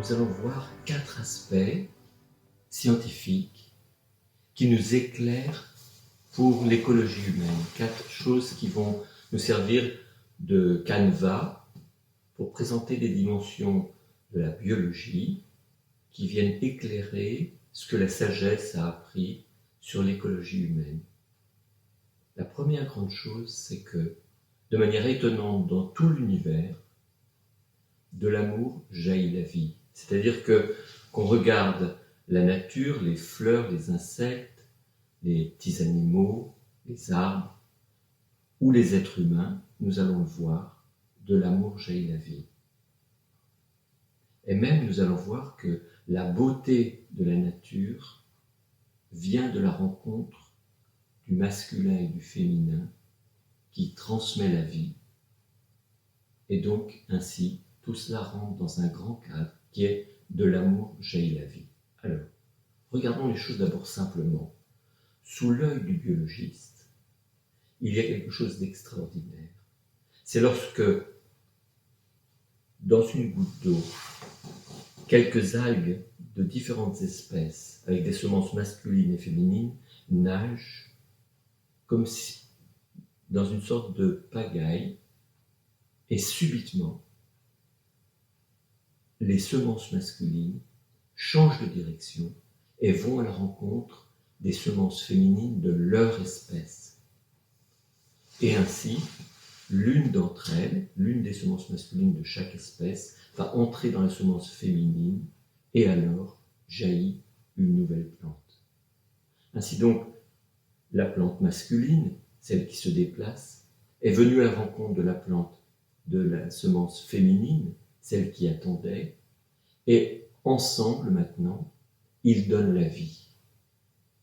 nous allons voir 4 aspects scientifiques qui nous éclairent pour l'écologie humaine. 4 choses qui vont nous servir de canevas pour présenter des dimensions de la biologie qui viennent éclairer ce que la sagesse a appris sur l'écologie humaine. La première grande chose, c'est que, de manière étonnante dans tout l'univers, de l'amour jaillit la vie. C'est-à-dire qu'on regarde la nature, les fleurs, les insectes, les petits animaux, les arbres, ou les êtres humains, nous allons le voir, de l'amour jaillit la vie. Et même nous allons voir que la beauté de la nature vient de la rencontre du masculin et du féminin qui transmet la vie. Et donc, ainsi, tout cela rentre dans un grand cadre qui est de l'amour jaillit la vie. Alors, regardons les choses d'abord simplement. Sous l'œil du biologiste, il y a quelque chose d'extraordinaire. C'est lorsque, dans une goutte d'eau, quelques algues de différentes espèces, avec des semences masculines et féminines, nagent comme si dans une sorte de pagaille, et subitement, les semences masculines changent de direction et vont à la rencontre des semences féminines de leur espèce. Et ainsi, l'une d'entre elles, l'une des semences masculines de chaque espèce, va entrer dans la semence féminine et alors jaillit une nouvelle plante. Ainsi donc, la plante masculine, celle qui se déplace, est venue à la rencontre de la plante de la semence féminine, celle qui attendait, et ensemble maintenant, ils donnent la vie.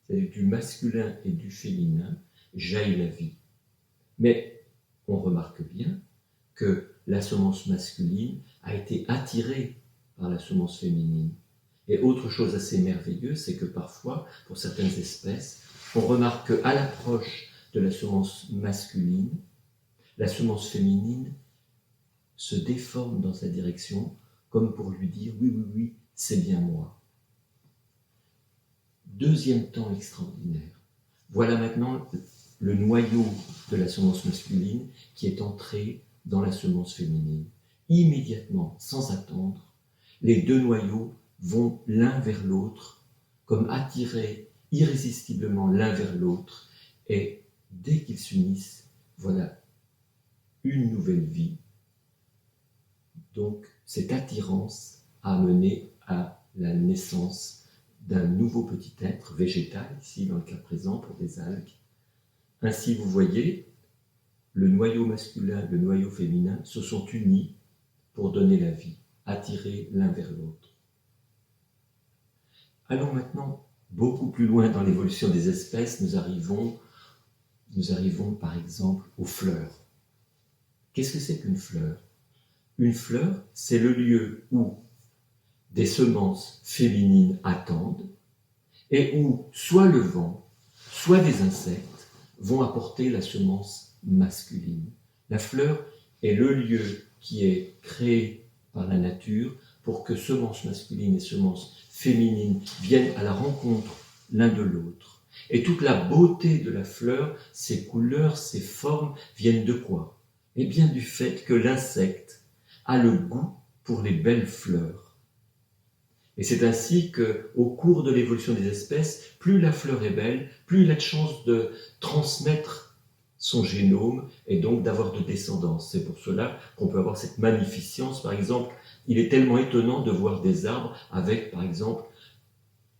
C'est-à-dire du masculin et du féminin jaillit la vie. Mais on remarque bien que la semence masculine a été attirée par la semence féminine. Et autre chose assez merveilleuse, c'est que parfois, pour certaines espèces, on remarque qu'à l'approche de la semence masculine, la semence féminine se déforme dans sa direction, comme pour lui dire « oui, oui, oui, c'est bien moi ». Deuxième temps extraordinaire. Voilà maintenant le noyau de la semence masculine qui est entré dans la semence féminine. Immédiatement, sans attendre, les deux noyaux vont l'un vers l'autre, comme attirés irrésistiblement l'un vers l'autre, et dès qu'ils s'unissent, voilà une nouvelle vie. Donc, cette attirance a mené à la naissance d'un nouveau petit être végétal, ici dans le cas présent pour des algues. Ainsi, vous voyez, le noyau masculin et le noyau féminin se sont unis pour donner la vie, attirés l'un vers l'autre. Allons maintenant beaucoup plus loin dans l'évolution des espèces, nous arrivons par exemple aux fleurs. Qu'est-ce que c'est qu'une fleur ? Une fleur, c'est le lieu où des semences féminines attendent et où soit le vent, soit des insectes vont apporter la semence masculine. La fleur est le lieu qui est créé par la nature pour que semences masculines et semences féminines viennent à la rencontre l'un de l'autre. Et toute la beauté de la fleur, ses couleurs, ses formes, viennent de quoi ? Eh bien du fait que l'insecte a le goût pour les belles fleurs. Et c'est ainsi qu'au cours de l'évolution des espèces, plus la fleur est belle, plus il a de chances de transmettre son génome et donc d'avoir de descendance. C'est pour cela qu'on peut avoir cette magnificence. Par exemple, il est tellement étonnant de voir des arbres avec, par exemple,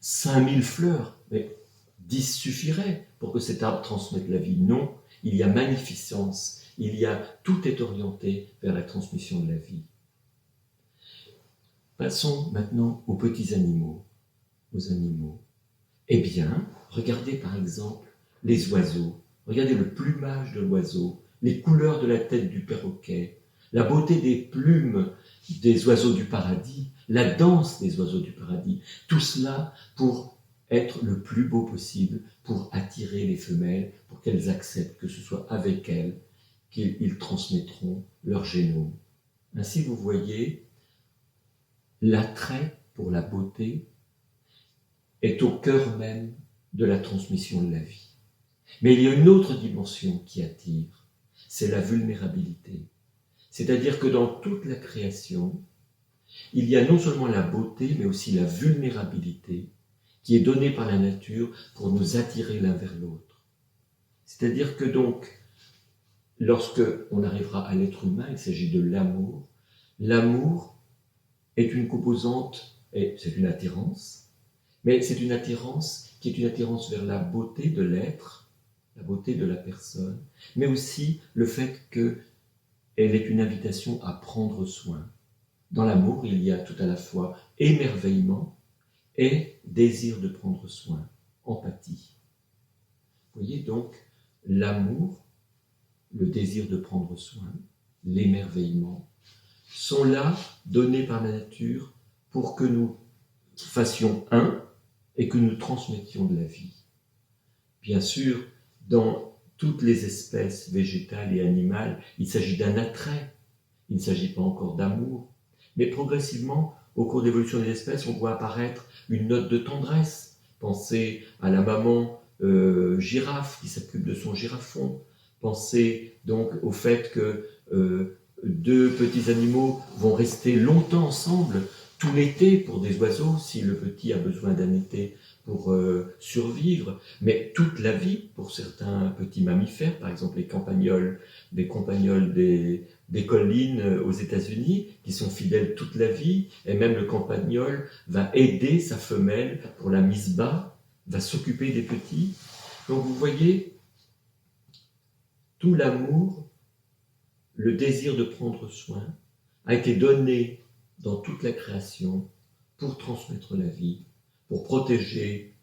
5000 fleurs. Mais 10 suffirait pour que cet arbre transmette la vie. Non, il y a magnificence. Tout est orienté vers la transmission de la vie. Passons maintenant aux petits animaux, aux animaux. Eh bien, regardez par exemple les oiseaux. Regardez le plumage de l'oiseau, les couleurs de la tête du perroquet, la beauté des plumes des oiseaux du paradis, la danse des oiseaux du paradis. Tout cela pour être le plus beau possible, pour attirer les femelles, pour qu'elles acceptent que ce soit avec elles qu'ils transmettront leur génome. Ainsi, vous voyez, l'attrait pour la beauté est au cœur même de la transmission de la vie. Mais il y a une autre dimension qui attire, c'est la vulnérabilité. C'est-à-dire que dans toute la création, il y a non seulement la beauté, mais aussi la vulnérabilité qui est donnée par la nature pour nous attirer l'un vers l'autre. C'est-à-dire que donc, lorsque on arrivera à l'être humain, il s'agit de l'amour. L'amour est une composante, et c'est une attirance, mais c'est une attirance qui est une attirance vers la beauté de l'être, la beauté de la personne, mais aussi le fait qu'elle est une invitation à prendre soin. Dans l'amour, il y a tout à la fois émerveillement et désir de prendre soin, empathie. Vous voyez donc, l'amour, le désir de prendre soin, l'émerveillement, sont là, donnés par la nature, pour que nous fassions un et que nous transmettions de la vie. Bien sûr, dans toutes les espèces végétales et animales, il s'agit d'un attrait, il ne s'agit pas encore d'amour, mais progressivement, au cours de l'évolution des espèces, on voit apparaître une note de tendresse. Pensez à la maman girafe qui s'occupe de son girafon. Pensez donc au fait que deux petits animaux vont rester longtemps ensemble, tout l'été pour des oiseaux, si le petit a besoin d'un été pour survivre, mais toute la vie pour certains petits mammifères, par exemple les campagnols, des campagnols des collines aux États-Unis, qui sont fidèles toute la vie, et même le campagnol va aider sa femelle pour la mise bas, va s'occuper des petits. Donc vous voyez, tout l'amour, le désir de prendre soin, a été donné dans toute la création pour transmettre la vie, pour protéger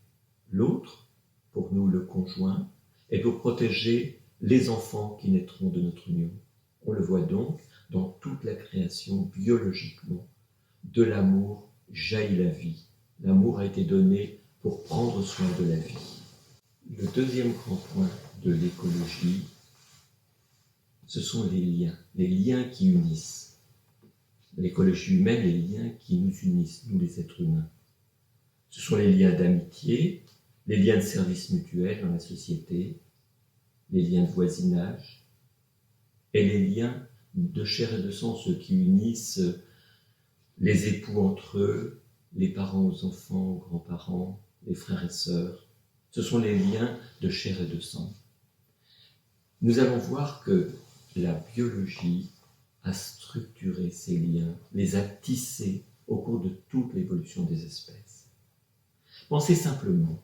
l'autre, pour nous le conjoint, et pour protéger les enfants qui naîtront de notre union. On le voit donc dans toute la création biologiquement. De l'amour jaillit la vie. L'amour a été donné pour prendre soin de la vie. Le deuxième grand point de l'écologie, ce sont les liens qui unissent. L'écologie humaine, les liens qui nous unissent, nous les êtres humains. Ce sont les liens d'amitié, les liens de service mutuel dans la société, les liens de voisinage, et les liens de chair et de sang, ceux qui unissent les époux entre eux, les parents aux enfants, aux grands-parents, les frères et sœurs. Ce sont les liens de chair et de sang. Nous allons voir que la biologie a structuré ces liens, les a tissés au cours de toute l'évolution des espèces. Pensez simplement,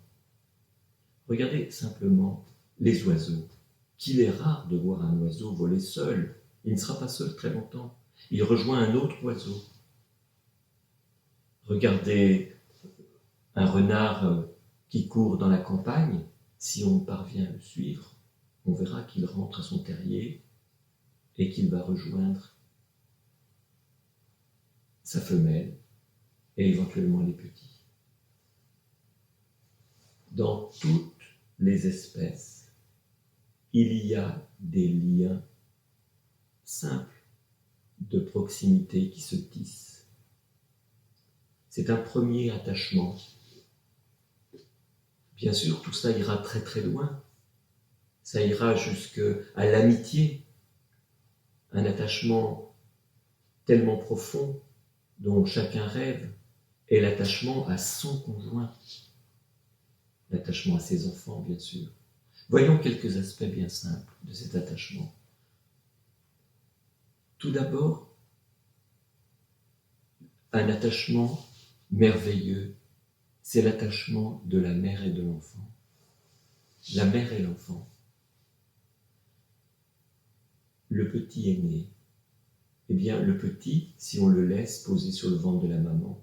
regardez simplement les oiseaux. Qu'il est rare de voir un oiseau voler seul. Il ne sera pas seul très longtemps. Il rejoint un autre oiseau. Regardez un renard qui court dans la campagne. Si on parvient à le suivre, on verra qu'il rentre à son terrier et qu'il va rejoindre sa femelle et éventuellement les petits. Dans toutes les espèces, il y a des liens simples de proximité qui se tissent. C'est un premier attachement. Bien sûr, tout ça ira très très loin. Ça ira jusqu'à l'amitié, un attachement tellement profond dont chacun rêve, est l'attachement à son conjoint, l'attachement à ses enfants, bien sûr. Voyons quelques aspects bien simples de cet attachement. Tout d'abord, un attachement merveilleux, c'est l'attachement de la mère et de l'enfant. La mère et l'enfant. Le petit est né. Eh bien, le petit, si on le laisse poser sur le ventre de la maman,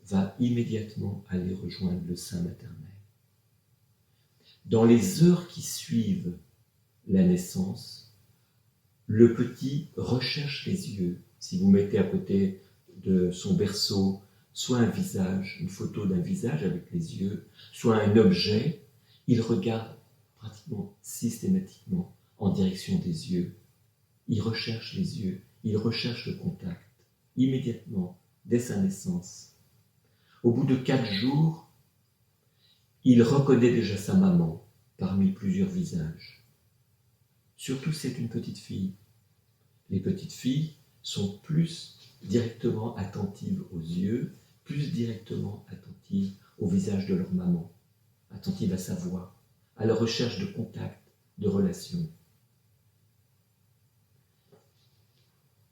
va immédiatement aller rejoindre le sein maternel. Dans les heures qui suivent la naissance, le petit recherche les yeux. Si vous mettez à côté de son berceau soit un visage, une photo d'un visage avec les yeux, soit un objet, il regarde pratiquement systématiquement en direction des yeux. Il recherche les yeux, il recherche le contact. Immédiatement, dès sa naissance. Au bout de 4 jours, il reconnaît déjà sa maman parmi plusieurs visages. Surtout, c'est une petite fille. Les petites filles sont plus directement attentives aux yeux, plus directement attentives au visage de leur maman, attentives à sa voix, à la recherche de contact, de relation.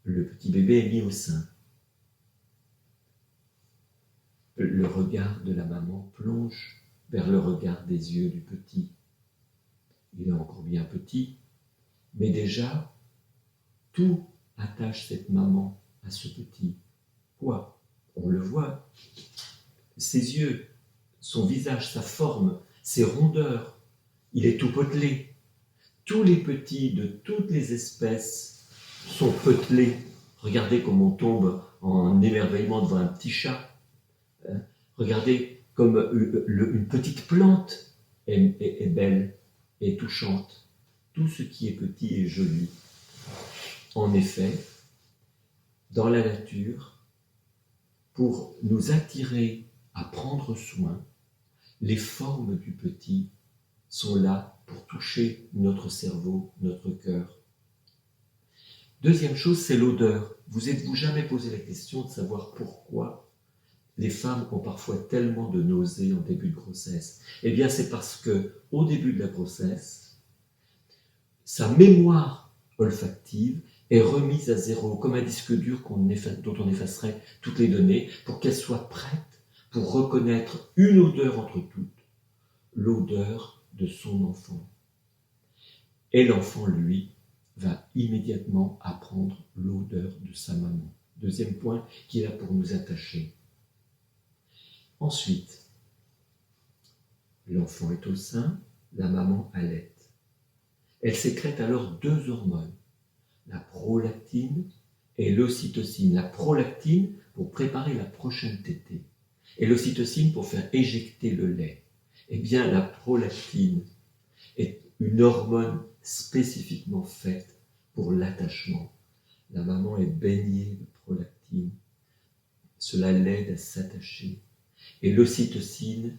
Le petit bébé est mis au sein. Le regard de la maman plonge vers le regard des yeux du petit. Il est encore bien petit, mais déjà, tout attache cette maman à ce petit. Quoi ? On le voit. Ses yeux, son visage, sa forme, ses rondeurs. Il est tout potelé. Tous les petits de toutes les espèces sont potelés. Regardez comme on tombe en émerveillement devant un petit chat. Regardez comme une petite plante est belle et touchante. Tout ce qui est petit est joli. En effet, dans la nature, pour nous attirer à prendre soin, les formes du petit sont là pour toucher notre cerveau, notre cœur. Deuxième chose, c'est l'odeur. Vous êtes-vous jamais posé la question de savoir pourquoi les femmes ont parfois tellement de nausées en début de grossesse? Eh bien, c'est parce que au début de la grossesse, sa mémoire olfactive est remise à zéro, comme un disque dur dont on effacerait toutes les données pour qu'elle soit prête pour reconnaître une odeur entre toutes, l'odeur de son enfant. Et l'enfant, lui, va immédiatement apprendre l'odeur de sa maman. Deuxième point qui est là pour nous attacher. Ensuite, l'enfant est au sein, la maman allaite. Elle sécrète alors 2 hormones, la prolactine et l'ocytocine. La prolactine pour préparer la prochaine tétée et l'ocytocine pour faire éjecter le lait. Eh bien, la prolactine est une hormone spécifiquement faite pour l'attachement. La maman est baignée de prolactine. Cela l'aide à s'attacher. Et l'ocytocine,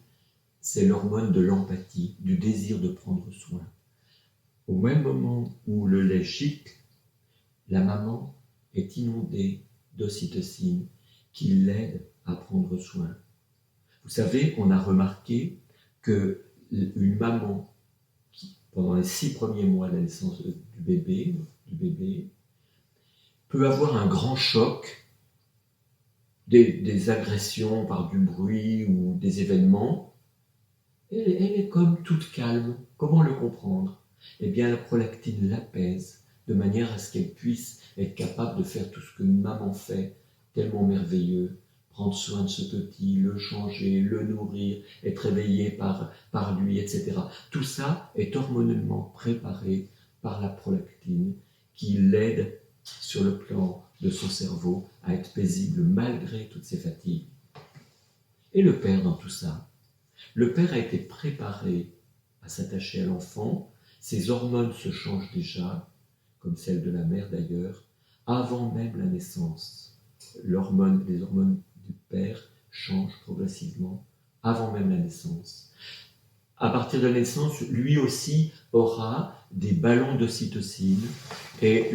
c'est l'hormone de l'empathie, du désir de prendre soin. Au même moment où le lait gicle, la maman est inondée d'ocytocine qui l'aide à prendre soin. Vous savez, on a remarqué qu'une maman qui, pendant les 6 premiers mois de la naissance du bébé, peut avoir un grand choc, des agressions par du bruit ou des événements. Elle est comme toute calme. Comment le comprendre ? Eh bien, la prolactine l'apaise de manière à ce qu'elle puisse être capable de faire tout ce qu'une maman fait, tellement merveilleux, prendre soin de ce petit, le changer, le nourrir, être réveillé par lui, etc. Tout ça est hormonalement préparé par la prolactine qui l'aide sur le plan de son cerveau à être paisible malgré toutes ses fatigues. Et le père dans tout ça, le père a été préparé à s'attacher à l'enfant. Ses hormones se changent déjà, comme celles de la mère d'ailleurs, avant même la naissance. Les hormones du père changent progressivement avant même la naissance. À partir de la naissance, lui aussi aura des ballons d'ocytocine et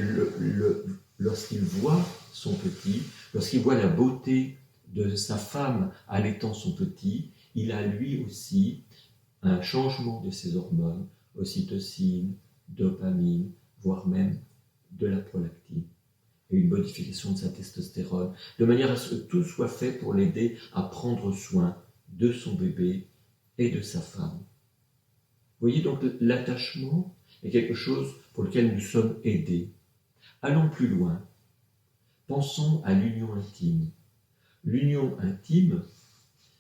lorsqu'il voit son petit, lorsqu'il voit la beauté de sa femme allaitant son petit, il a lui aussi un changement de ses hormones, ocytocine, dopamine, voire même de la prolactine, et une modification de sa testostérone, de manière à ce que tout soit fait pour l'aider à prendre soin de son bébé et de sa femme. Vous voyez donc l'attachement est quelque chose pour lequel nous sommes aidés. Allons plus loin. Pensons à l'union intime. L'union intime,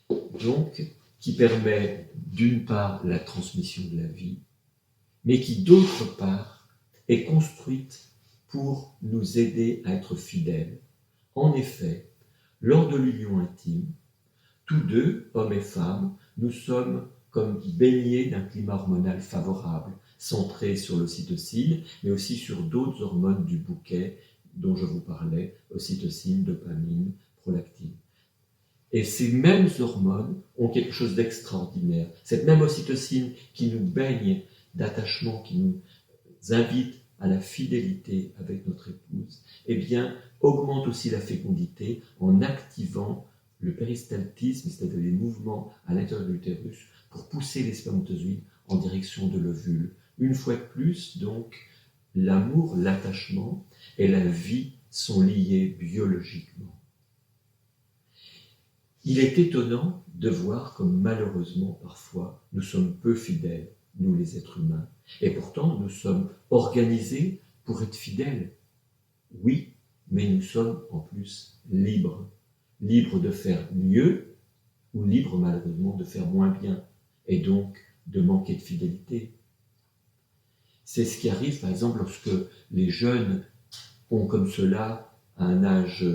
donc, qui permet d'une part la transmission de la vie, mais qui d'autre part est construite pour nous aider à être fidèles. En effet, lors de l'union intime, tous deux, hommes et femmes, nous sommes comme baignés d'un climat hormonal favorable, centré sur l'ocytocine, mais aussi sur d'autres hormones du bouquet dont je vous parlais, ocytocine, dopamine, prolactine. Et ces mêmes hormones ont quelque chose d'extraordinaire. Cette même ocytocine qui nous baigne d'attachement, qui nous invite à la fidélité avec notre épouse, eh bien, augmente aussi la fécondité en activant le péristaltisme, c'est-à-dire les mouvements à l'intérieur de l'utérus, pour pousser les spermatozoïdes en direction de l'ovule. Une fois de plus, donc, l'amour, l'attachement et la vie sont liés biologiquement. Il est étonnant de voir comme malheureusement, parfois, nous sommes peu fidèles, nous les êtres humains, et pourtant nous sommes organisés pour être fidèles. Oui, mais nous sommes en plus libres. Libres de faire mieux ou libres malheureusement de faire moins bien, et donc de manquer de fidélité. C'est ce qui arrive par exemple lorsque les jeunes ont comme cela, à un âge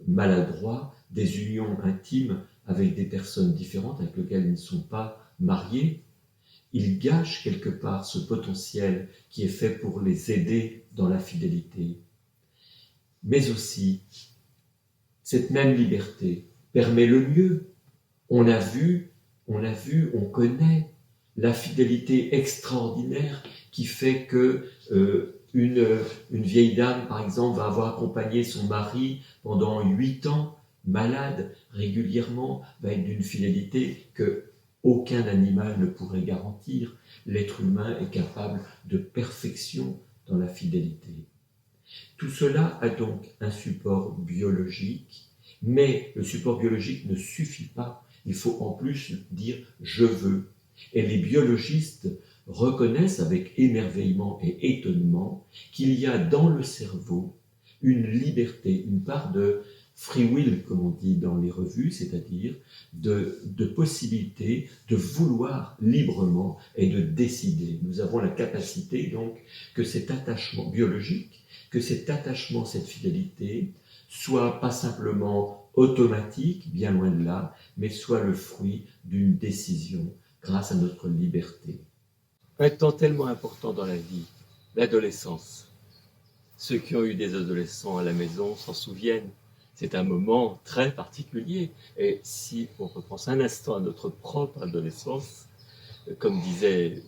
maladroit, des unions intimes avec des personnes différentes avec lesquelles ils ne sont pas mariés. Ils gâchent quelque part ce potentiel qui est fait pour les aider dans la fidélité. Mais aussi, cette même liberté permet le mieux. On connaît la fidélité extraordinaire qui fait que une vieille dame, par exemple, va avoir accompagné son mari pendant 8 ans, malade, régulièrement, va être d'une fidélité que aucun animal ne pourrait garantir. L'être humain est capable de perfection dans la fidélité. Tout cela a donc un support biologique, mais le support biologique ne suffit pas. Il faut en plus dire « je veux ». Et les biologistes reconnaissent avec émerveillement et étonnement qu'il y a dans le cerveau une liberté, une part de free will, comme on dit dans les revues, c'est-à-dire de possibilité de vouloir librement et de décider. Nous avons la capacité donc que cet attachement biologique, que cet attachement, cette fidélité, soit pas simplement automatique, bien loin de là, mais soit le fruit d'une décision grâce à notre liberté. Un temps tellement important dans la vie, l'adolescence. Ceux qui ont eu des adolescents à la maison s'en souviennent. C'est un moment très particulier. Et si on repense un instant à notre propre adolescence, comme disait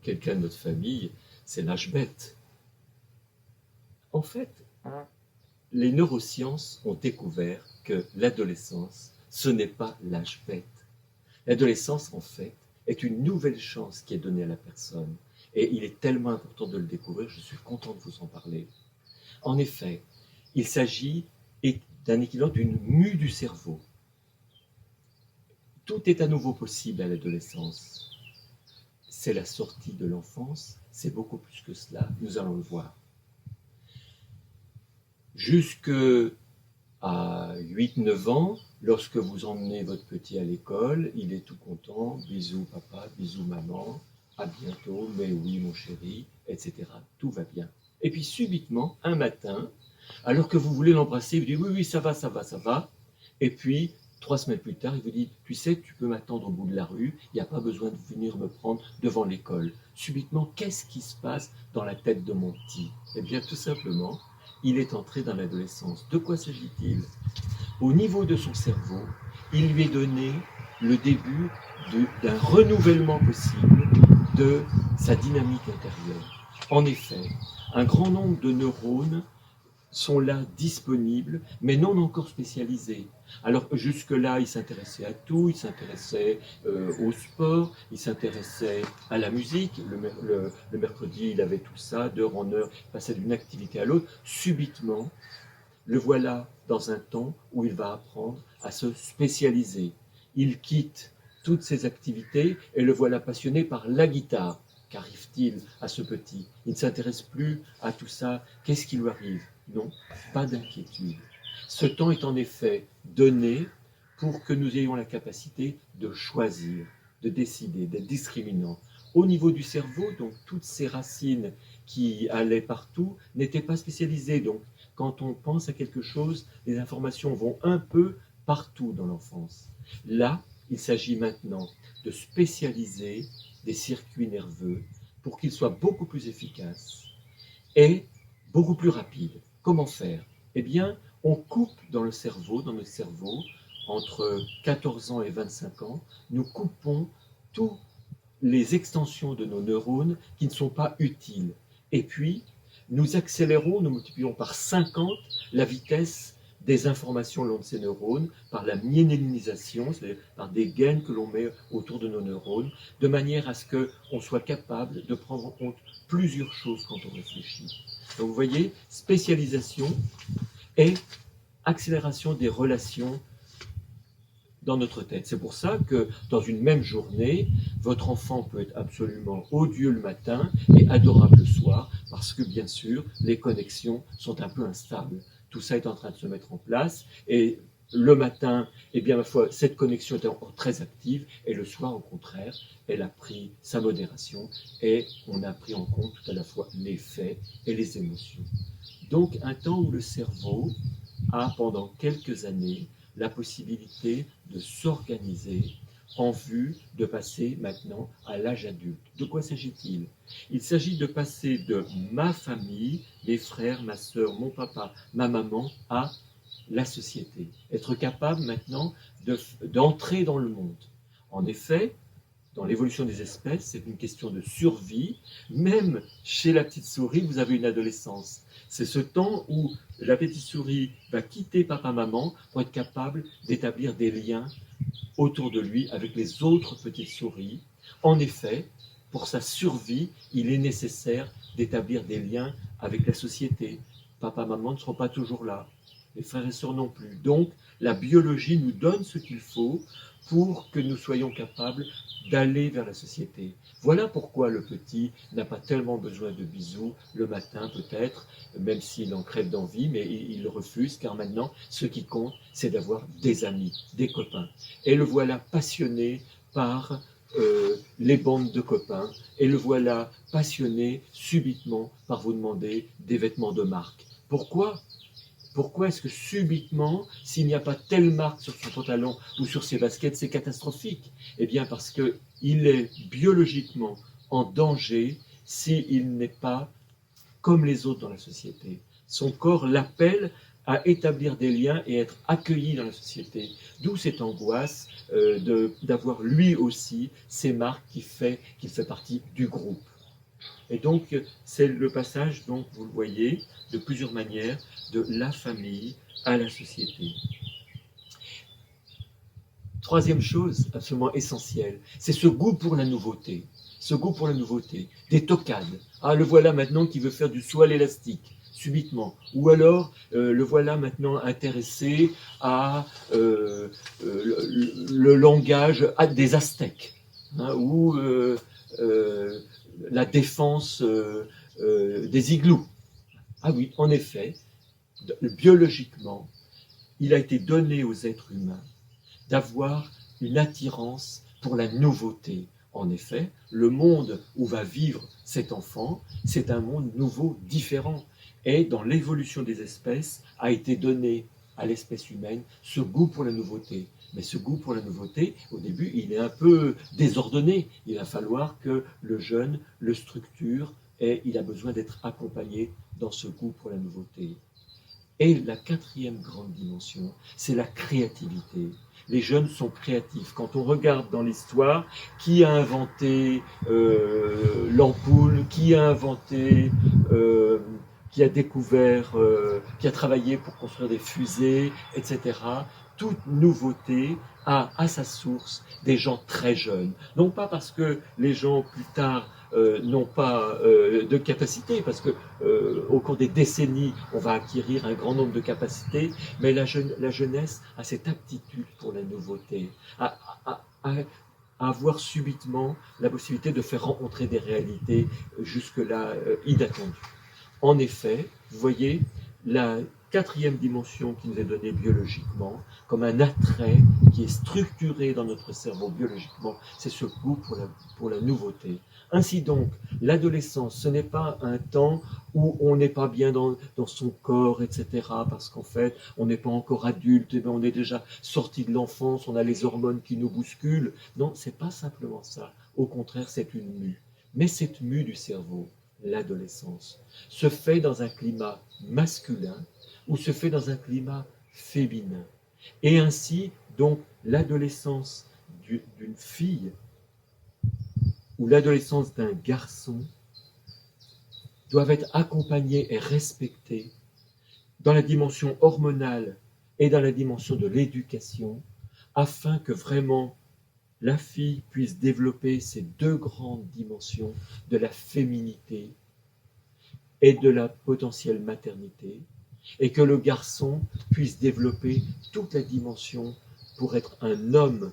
quelqu'un de notre famille, c'est l'âge bête. En fait, les neurosciences ont découvert que l'adolescence, ce n'est pas l'âge bête. L'adolescence, en fait, est une nouvelle chance qui est donnée à la personne. Et il est tellement important de le découvrir, je suis content de vous en parler. En effet, il s'agit d'un équivalent d'une mue du cerveau. Tout est à nouveau possible à l'adolescence. C'est la sortie de l'enfance, c'est beaucoup plus que cela, nous allons le voir. Jusqu'à 8-9 ans, lorsque vous emmenez votre petit à l'école, il est tout content, bisous papa, bisous maman, à bientôt, mais oui mon chéri, etc. Tout va bien. Et puis subitement, un matin, alors que vous voulez l'embrasser, il vous dit oui, ça va, ça va, ça va. Et puis, 3 semaines plus tard, il vous dit, tu sais, tu peux m'attendre au bout de la rue, il n'y a pas besoin de venir me prendre devant l'école. Subitement, qu'est-ce qui se passe dans la tête de mon petit? Eh bien, tout simplement, il est entré dans l'adolescence. De quoi s'agit-il? Au niveau de son cerveau, il lui est donné le début d'un renouvellement possible de sa dynamique intérieure. En effet, un grand nombre de neurones sont là disponibles, mais non encore spécialisés. Alors jusque-là, il s'intéressait à tout, il s'intéressait au sport, il s'intéressait à la musique. Le mercredi, il avait tout ça, d'heure en heure, il passait d'une activité à l'autre. Subitement, le voilà dans un temps où il va apprendre à se spécialiser. Il quitte toutes ses activités et le voilà passionné par la guitare. Qu'arrive-t-il à ce petit? Il ne s'intéresse plus à tout ça. Qu'est-ce qui lui arrive? Non, pas d'inquiétude. Ce temps est en effet donné pour que nous ayons la capacité de choisir, de décider, d'être discriminants. Au niveau du cerveau, donc toutes ces racines qui allaient partout n'étaient pas spécialisées. Donc quand on pense à quelque chose, les informations vont un peu partout dans l'enfance. Là, il s'agit maintenant de spécialiser des circuits nerveux pour qu'ils soient beaucoup plus efficaces et beaucoup plus rapides. Comment faire? Eh bien, On coupe dans le cerveau, dans notre cerveau, entre 14 ans et 25 ans, nous coupons toutes les extensions de nos neurones qui ne sont pas utiles. Et puis, nous accélérons, nous multiplions par 50 la vitesse des informations le long de ces neurones par la myélinisation, c'est-à-dire par des gaines que l'on met autour de nos neurones, de manière à ce qu'on soit capable de prendre en compte plusieurs choses quand on réfléchit. Donc vous voyez, spécialisation et accélération des relations dans notre tête. C'est pour ça que dans une même journée, votre enfant peut être absolument odieux le matin et adorable le soir, parce que bien sûr, les connexions sont un peu instables. Tout ça est en train de se mettre en place, et le matin, eh bien, ma foi, cette connexion est encore très active, et le soir, au contraire, elle a pris sa modération, et on a pris en compte tout à la fois les faits et les émotions. Donc, un temps où le cerveau a, pendant quelques années, la possibilité de s'organiser en vue de passer maintenant à l'âge adulte. De quoi s'agit-il? Il s'agit de passer de ma famille, mes frères, ma sœur, mon papa, ma maman, à la société. Être capable maintenant d'entrer dans le monde. En effet, dans l'évolution des espèces, c'est une question de survie. Même chez la petite souris, vous avez une adolescence. C'est ce temps où la petite souris va quitter papa-maman pour être capable d'établir des liens autour de lui avec les autres petites souris. En effet, pour sa survie, il est nécessaire d'établir des liens avec la société. Papa-maman ne seront pas toujours là, les frères et sœurs non plus. Donc, la biologie nous donne ce qu'il faut pour que nous soyons capables d'aller vers la société. Voilà pourquoi le petit n'a pas tellement besoin de bisous le matin peut-être, même s'il en crève d'envie, mais il le refuse, car maintenant, ce qui compte, c'est d'avoir des amis, des copains. Et le voilà passionné par les bandes de copains, et le voilà passionné subitement par vous demander des vêtements de marque. Pourquoi ? Pourquoi est-ce que subitement, s'il n'y a pas telle marque sur son pantalon ou sur ses baskets, c'est catastrophique? Eh bien parce qu'il est biologiquement en danger s'il n'est pas comme les autres dans la société. Son corps l'appelle à établir des liens et être accueilli dans la société. D'où cette angoisse d'avoir lui aussi ces marques qu'il fait partie du groupe. Et donc, c'est le passage, donc, vous le voyez, de plusieurs manières, de la famille à la société. Troisième chose absolument essentielle, c'est ce goût pour la nouveauté. Ce goût pour la nouveauté. Des toccades. Ah, le voilà maintenant qui veut faire du saut à l'élastique, subitement. Ou alors, le voilà maintenant intéressé à le langage des Aztèques. Hein, ou la défense des igloos. Ah oui, en effet, biologiquement, il a été donné aux êtres humains d'avoir une attirance pour la nouveauté. En effet, le monde où va vivre cet enfant, c'est un monde nouveau, différent. Et dans l'évolution des espèces, a été donné à l'espèce humaine ce goût pour la nouveauté. Mais ce goût pour la nouveauté, au début, il est un peu désordonné. Il va falloir que le jeune le structure et il a besoin d'être accompagné dans ce goût pour la nouveauté. Et la quatrième grande dimension, c'est la créativité. Les jeunes sont créatifs. Quand on regarde dans l'histoire, qui a inventé l'ampoule, qui a inventé, qui a découvert, qui a travaillé pour construire des fusées, etc. Toute nouveauté a à sa source des gens très jeunes. Non pas parce que les gens plus tard n'ont pas de capacité, parce que au cours des décennies, on va acquérir un grand nombre de capacités, mais la jeunesse a cette aptitude pour la nouveauté, à avoir subitement la possibilité de faire rencontrer des réalités jusque-là inattendues. En effet, vous voyez, la quatrième dimension qui nous est donnée biologiquement, comme un attrait qui est structuré dans notre cerveau biologiquement, c'est ce goût pour la nouveauté. Ainsi donc, l'adolescence, ce n'est pas un temps où on n'est pas bien dans son corps, etc., parce qu'en fait, on n'est pas encore adulte, et bien on est déjà sorti de l'enfance, on a les hormones qui nous bousculent. Non, c'est pas simplement ça. Au contraire, c'est une mue. Mais cette mue du cerveau, l'adolescence, se fait dans un climat masculin, ou se fait dans un climat féminin. Et ainsi, donc, l'adolescence d'une fille ou l'adolescence d'un garçon doivent être accompagnées et respectées dans la dimension hormonale et dans la dimension de l'éducation, afin que vraiment la fille puisse développer ces deux grandes dimensions de la féminité et de la potentielle maternité, et que le garçon puisse développer toute la dimension pour être un homme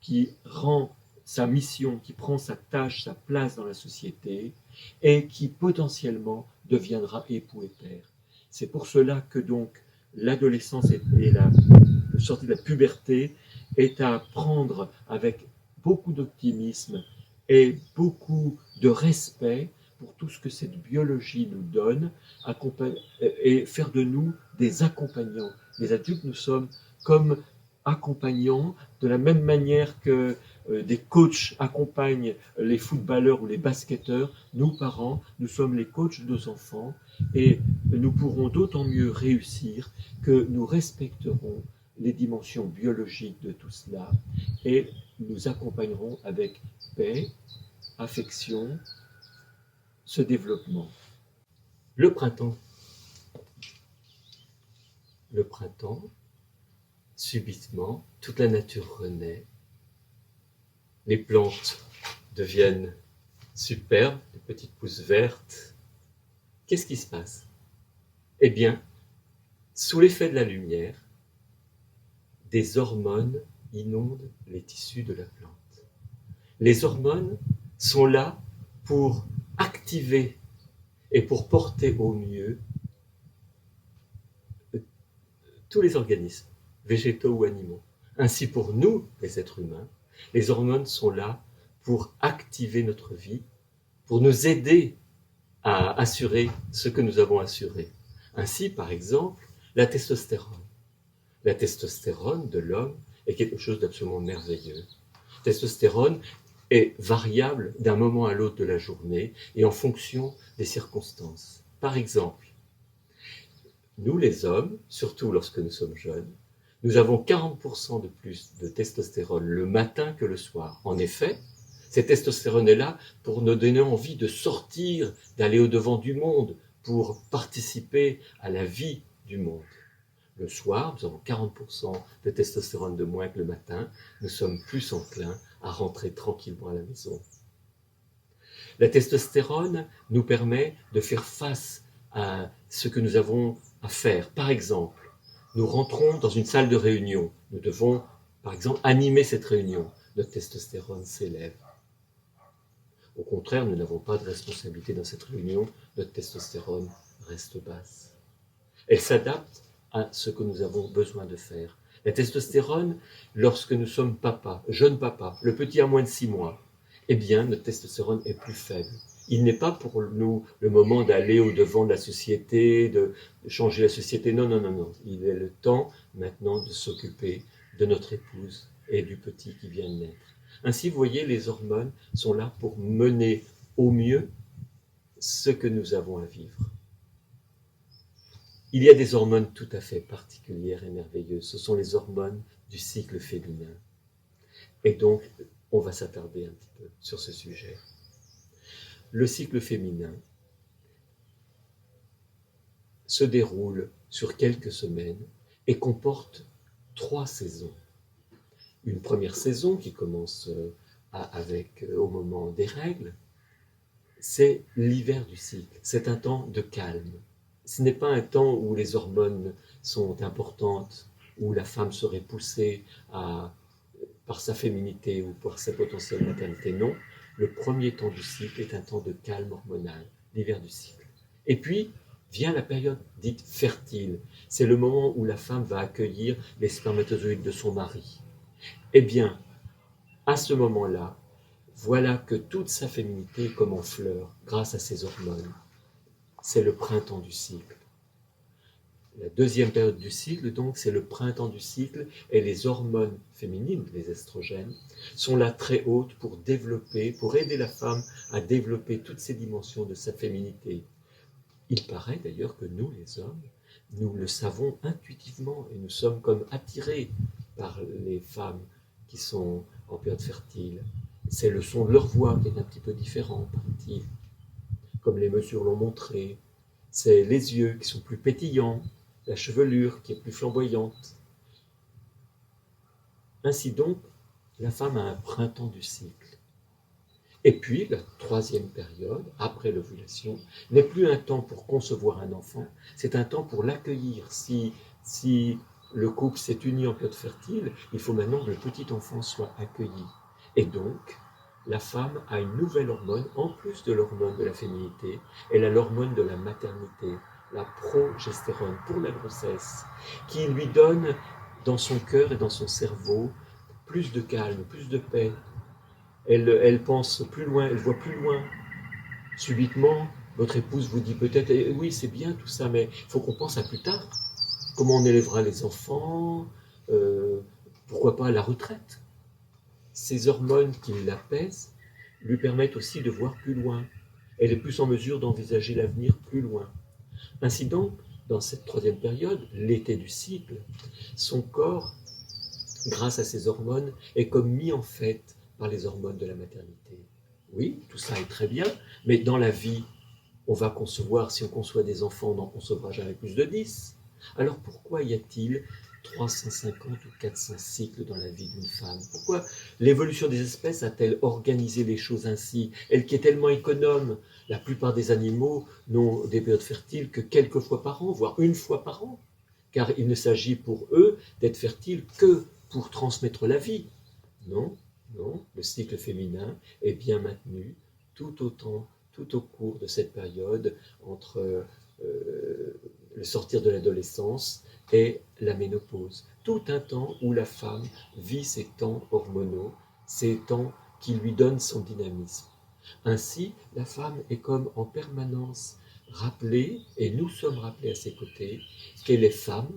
qui rend sa mission, qui prend sa tâche, sa place dans la société, et qui potentiellement deviendra époux et père. C'est pour cela que donc l'adolescence et la sortie de la puberté est à prendre avec beaucoup d'optimisme et beaucoup de respect pour tout ce que cette biologie nous donne, et faire de nous des accompagnants. Les adultes, nous sommes comme accompagnants, de la même manière que des coachs accompagnent les footballeurs ou les basketteurs. Nous, parents, nous sommes les coachs de nos enfants, et nous pourrons d'autant mieux réussir que nous respecterons les dimensions biologiques de tout cela, et nous accompagnerons avec paix, affection, ce développement. Le printemps. Le printemps, subitement, toute la nature renaît, les plantes deviennent superbes, des petites pousses vertes. Qu'est-ce qui se passe? Eh bien, sous l'effet de la lumière, des hormones inondent les tissus de la plante. Les hormones sont là pour activer et pour porter au mieux tous les organismes, végétaux ou animaux. Ainsi pour nous, les êtres humains, les hormones sont là pour activer notre vie, pour nous aider à assurer ce que nous avons assuré. Ainsi, par exemple, la testostérone. La testostérone de l'homme est quelque chose d'absolument merveilleux. La testostérone est variable d'un moment à l'autre de la journée et en fonction des circonstances. Par exemple, nous les hommes, surtout lorsque nous sommes jeunes, nous avons 40% de plus de testostérone le matin que le soir. En effet, cette testostérone est là pour nous donner envie de sortir, d'aller au-devant du monde, pour participer à la vie du monde. Le soir, nous avons 40% de testostérone de moins que le matin. Nous sommes plus enclins à rentrer tranquillement à la maison. La testostérone nous permet de faire face à ce que nous avons à faire. Par exemple, nous rentrons dans une salle de réunion. Nous devons, par exemple, animer cette réunion. Notre testostérone s'élève. Au contraire, nous n'avons pas de responsabilité dans cette réunion. Notre testostérone reste basse. Elle s'adapte à ce que nous avons besoin de faire. La testostérone, lorsque nous sommes papa, jeune papa, le petit a moins de 6 mois, eh bien, notre testostérone est plus faible. Il n'est pas pour nous le moment d'aller au-devant de la société, de changer la société. Non, non, non, non. Il est le temps maintenant de s'occuper de notre épouse et du petit qui vient de naître. Ainsi, vous voyez, les hormones sont là pour mener au mieux ce que nous avons à vivre. Il y a des hormones tout à fait particulières et merveilleuses. Ce sont les hormones du cycle féminin. Et donc, on va s'attarder un petit peu sur ce sujet. Le cycle féminin se déroule sur quelques semaines et comporte 3 saisons. Une première saison qui commence au moment des règles, c'est l'hiver du cycle. C'est un temps de calme. Ce n'est pas un temps où les hormones sont importantes, où la femme serait poussée par sa féminité ou par sa potentielle maternité. Non, le premier temps du cycle est un temps de calme hormonal, l'hiver du cycle. Et puis vient la période dite fertile. C'est le moment où la femme va accueillir les spermatozoïdes de son mari. Eh bien, à ce moment-là, voilà que toute sa féminité est comme en fleurs grâce à ces hormones. C'est le printemps du cycle. La deuxième période du cycle, donc, c'est le printemps du cycle, et les hormones féminines, les estrogènes, sont là très hautes pour aider la femme à développer toutes ces dimensions de sa féminité. Il paraît d'ailleurs que nous, les hommes, nous le savons intuitivement et nous sommes comme attirés par les femmes qui sont en période fertile. C'est le son de leur voix qui est un petit peu différent, paraît-il, comme les mesures l'ont montré. C'est les yeux qui sont plus pétillants, la chevelure qui est plus flamboyante. Ainsi donc, la femme a un printemps du cycle. Et puis, la troisième période, après l'ovulation, n'est plus un temps pour concevoir un enfant, c'est un temps pour l'accueillir. Si le couple s'est uni en période fertile, il faut maintenant que le petit enfant soit accueilli. Et donc, la femme a une nouvelle hormone, en plus de l'hormone de la féminité, elle a l'hormone de la maternité, la progestérone pour la grossesse, qui lui donne dans son cœur et dans son cerveau plus de calme, plus de paix. Elle pense plus loin, elle voit plus loin. Subitement, votre épouse vous dit peut-être oui, c'est bien tout ça, mais il faut qu'on pense à plus tard. Comment on élèvera les enfants, pourquoi pas à la retraite. Ces hormones qui l'apaisent lui permettent aussi de voir plus loin. Elle est plus en mesure d'envisager l'avenir plus loin. Ainsi donc, dans cette troisième période, l'été du cycle, son corps, grâce à ces hormones, est comme mis en fête par les hormones de la maternité. Oui, tout ça est très bien, mais dans la vie, on va concevoir, si on conçoit des enfants, on n'en concevra jamais plus de 10. Alors pourquoi y a-t-il 350 ou 400 cycles dans la vie d'une femme? Pourquoi l'évolution des espèces a-t-elle organisé les choses ainsi? Elle qui est tellement économe, la plupart des animaux n'ont des périodes fertiles que quelques fois par an, voire une fois par an, car il ne s'agit pour eux d'être fertiles que pour transmettre la vie. Non, non, le cycle féminin est bien maintenu tout au cours de cette période entre le sortir de l'adolescence et la ménopause. Tout un temps où la femme vit ses temps hormonaux, ces temps qui lui donnent son dynamisme. Ainsi, la femme est comme en permanence rappelée, et nous sommes rappelés à ses côtés, qu'elle est femme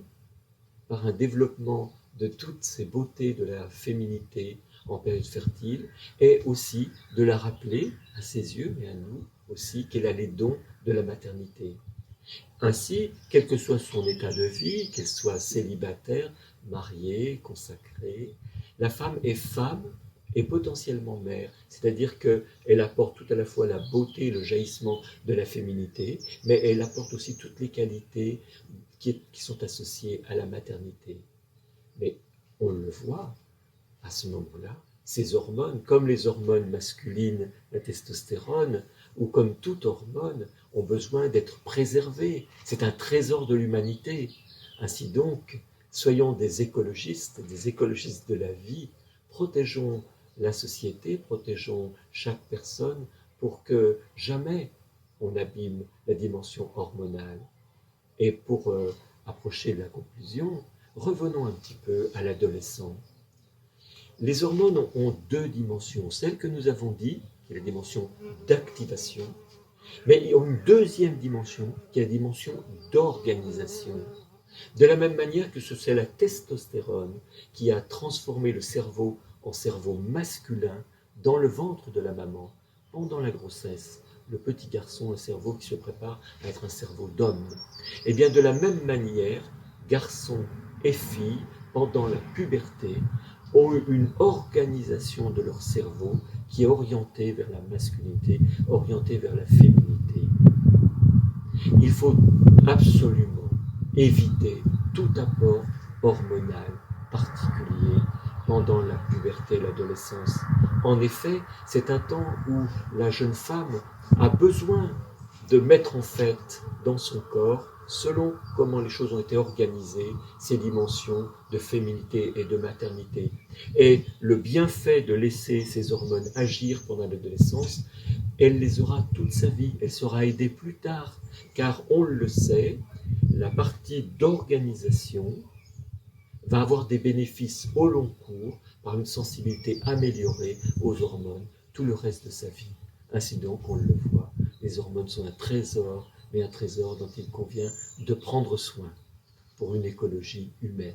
par un développement de toutes ces beautés de la féminité en période fertile, et aussi de la rappeler à ses yeux, mais à nous aussi, qu'elle a les dons de la maternité. Ainsi, quel que soit son état de vie, qu'elle soit célibataire, mariée, consacrée, la femme et potentiellement mère, c'est-à-dire qu'elle apporte tout à la fois la beauté et le jaillissement de la féminité, mais elle apporte aussi toutes les qualités qui sont associées à la maternité. Mais on le voit, à ce moment-là, ces hormones, comme les hormones masculines, la testostérone, ou comme toute hormone, ont besoin d'être préservées. C'est un trésor de l'humanité. Ainsi donc, soyons des écologistes de la vie, protégeons la société, protégeons chaque personne pour que jamais on n'abîme la dimension hormonale. Et pour approcher de la conclusion, revenons un petit peu à l'adolescent. Les hormones ont deux dimensions. Celle que nous avons dit, qui est la dimension d'activation, mais ils ont une deuxième dimension, qui est la dimension d'organisation. De la même manière que c'est la testostérone qui a transformé le cerveau en cerveau masculin dans le ventre de la maman pendant la grossesse. Le petit garçon, un cerveau qui se prépare à être un cerveau d'homme. Et bien de la même manière, garçons et filles, pendant la puberté, ont eu une organisation de leur cerveau qui est orientée vers la masculinité, orientée vers la féminité. Il faut absolument éviter tout apport hormonal particulier pendant la puberté et l'adolescence. En effet, c'est un temps où la jeune femme a besoin de mettre en fête dans son corps, selon comment les choses ont été organisées, ces dimensions de féminité et de maternité. Et le bienfait de laisser ces hormones agir pendant l'adolescence, elle les aura toute sa vie, elle sera aidée plus tard, car on le sait, la partie d'organisation va avoir des bénéfices au long cours par une sensibilité améliorée aux hormones tout le reste de sa vie. Ainsi donc, on le voit, les hormones sont un trésor, mais un trésor dont il convient de prendre soin pour une écologie humaine.